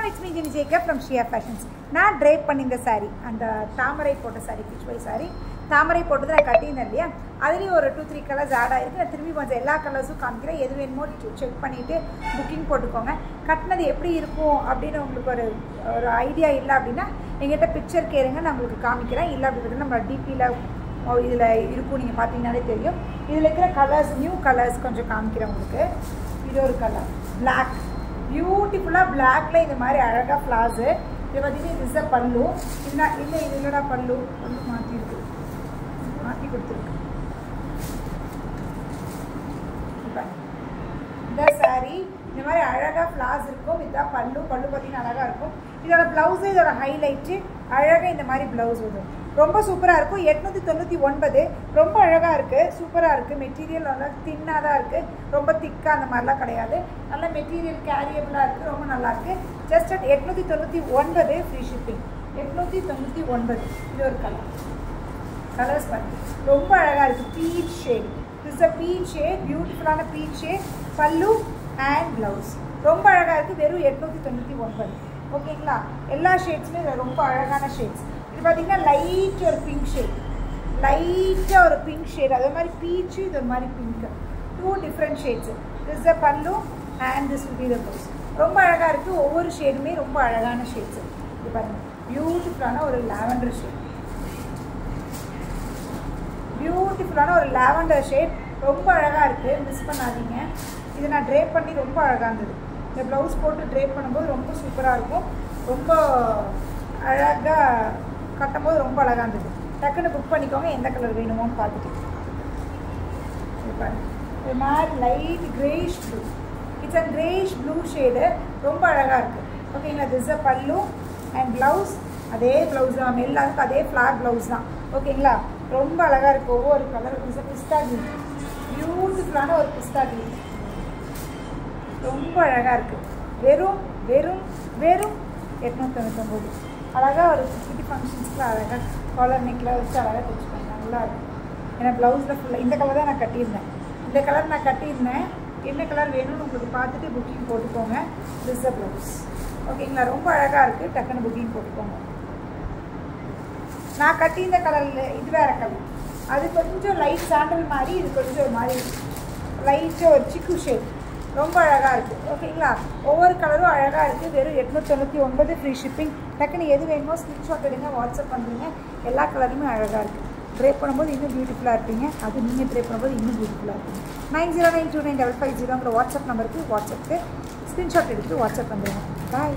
everyone, it's me Jenny Jacob from Shia Fashions. நான் drape பண்ணி இந்த saree அந்த தாமரை போட்ட saree கிச்வை saree தாமரை போட்டது நான் கட்டினேன் இல்லையா அதுலயும் ஒரு 2-3 கலர்ஸ் ஆட் ஆயிருக்கு நான் திரும்பி கொஞ்சம் எல்லா கலர்ஸும் காமிக்கிறேன் எது வேணுமோ செக் பண்ணிட்டு புக்கிங் போட்டுக்கோங்க கட்டினது எப்படி இருக்கும் அப்படின்னு உங்களுக்கு ஒரு ஐடியா இல்லை அப்படின்னா எங்கிட்ட பிக்சர் கேளுங்க நான் உங்களுக்கு காமிக்கிறேன் இல்லை அப்படிங்கிறது நம்ம டிபியில் இதில் இருக்கும் நீங்கள் பார்த்தீங்கன்னாலே தெரியும் இதில் இருக்கிற கலர்ஸ் நியூ கலர்ஸ் கொஞ்சம் காமிக்கிறேன் உங்களுக்கு இது ஒரு கலர் பிளாக் பியூட்டிஃபுல்லாக பிளாக்ல இந்த மாதிரி அழகாக ஃப்ளார்ஸு இது பார்த்தீங்கன்னா இது இஸ் பல்லு இல்லை இது இல்லைடா பல்லு மாற்றிருக்கு மாற்றி கொடுத்துருக்கு இந்த சாரீ இந்த மாதிரி அழகாக ஃப்ளார்ஸ் இருக்கும் இதுதான் பல்லு பார்த்தீங்கன்னா அழகாக இருக்கும் இதோட ப்ளவுஸு இதோட ஹைலைட்டு அழகாக இந்த மாதிரி ப்ளவுஸ் வரும் ரொம்ப சூப்பராக இருக்கும் 899 ரொம்ப அழகாக இருக்குது சூப்பராக இருக்குது மெட்டீரியல் நல்லா தின்னாக தான் இருக்குது ரொம்ப திக்காக அந்த மாதிரிலாம் கிடையாது நல்ல மெட்டீரியல் கேரியபிளாக இருக்குது ரொம்ப நல்லாயிருக்கு ஜஸ்ட் அட் 899 ஃப்ரீ ஷிப்பிங் 899 இது ஒரு கலர்ஸ் பண்ணி ரொம்ப அழகாக இருக்குது beach shade it's a beach shade பியூட்டிஃபுல்லான பீச் ஷேட் பல்லு அண்ட் ப்ளவுஸ் ரொம்ப அழகாக இருக்குது வெறும் 899 ஓகேங்களா எல்லா ஷேட்ஸுமே ரொம்ப அழகான ஷேட்ஸ் இது பார்த்தீங்கன்னா லைட் ஒரு பிங்க் ஷேட் லைட்டாக ஒரு பிங்க் ஷேட் அதே மாதிரி பீச்சு இது ஒரு மாதிரி pink 2 different shades this the pallu and this will be the blouse ரொம்ப அழகாக இருக்குது ஒவ்வொரு ஷேடுமே ரொம்ப அழகான ஷேட்ஸு இது பாருங்கள் பியூட்டிஃபுல்லான ஒரு லாவெண்டர் ஷேட் பியூட்டிஃபுல்லான ஒரு லாவெண்டர் ஷேட் ரொம்ப அழகாக இருக்குது மிஸ் பண்ணாதீங்க இதை நான் ட்ரேப் பண்ணி ரொம்ப அழகாக இருந்தது இந்த ப்ளவுஸ் போட்டு ட்ரேப் பண்ணும்போது ரொம்ப சூப்பராக இருக்கும் ரொம்ப அழகாக கட்டும்போது ரொம்ப அழகாக இருந்தது டக்குன்னு புக் பண்ணிக்கோங்க எந்த கலர் வேணுமோன்னு பார்த்துட்டு இது மாதிரி light Grace blue it's a Grace blue shade ரொம்ப அழகாக இருக்குது ஓகேங்களா திஸ் அ பல்லு அண்ட் ப்ளவுஸ் அதே ப்ளவுஸ் தான் எல்லாருக்கும் அதே ஃப்ளார் ப்ளவுஸ் தான் ஓகேங்களா ரொம்ப அழகாக இருக்குது ஒவ்வொரு கலர் பிஸ்தா க்ரீன் பியூட்டிஃபுல்லான ஒரு பிஸ்தா க்ரீன் ரொம்ப அழகாக இருக்குது வெறும் வெறும் வெறும் 899 அழகாக ஒரு குட்டி ஃபங்க்ஷன்ஸ்க்குலாம் அழகாக காலர் நெக்கில் வச்சு அழகாக தைச்சு பண்ணேன் நல்லா இருக்கும் ஏன்னா ப்ளவுஸில் ஃபுல்லாக இந்த கலர் தான் நான் கட்டியிருந்தேன் இந்த கலர் நான் கட்டியிருந்தேன் என்ன கலர் வேணும்னு உங்களுக்கு பார்த்துட்டு புக்கிங் போட்டுக்கோங்க திஸ் அ ப்ளவுஸ் ஓகேங்களா ரொம்ப அழகாக இருக்குது டக்குன்னு புக்கிங் போட்டுக்கோங்க நான் கட்டியிருந்த கலரில் இது வேறு கலர் அது கொஞ்சம் லைட் சாண்டல் மாதிரி இது கொஞ்சம் ஒரு மாதிரி லைட்டாக ஒரு சிக்கு ஷேட் ரொம்ப அழகாக இருக்குது ஓகேங்களா ஒவ்வொரு கலரும் அழகாக இருக்குது வெறும் 899 ஃப்ரீ ஷிப்பிங் டக்குன்னு எது வேணுமோ ஸ்க்ரீன்ஷாட் எடுங்க வாட்ஸ்அப் பண்ணுறீங்க எல்லா கலருமே அழகாக இருக்குது ட்ரேப் பண்ணும்போது இன்னும் பியூட்டிஃபுல்லாக இருப்பீங்க அது நீங்கள் ட்ரேப் பண்ணும்போது இன்னும் பியூட்டிஃபுல்லாக இருப்பீங்க 90929550 வாட்ஸ்அப் நம்பருக்கு வாட்ஸ்அப்புக்கு ஸ்க்ரீன்ஷாட் எடுத்து வாட்ஸ்அப் பண்ணுறேங்க பாய்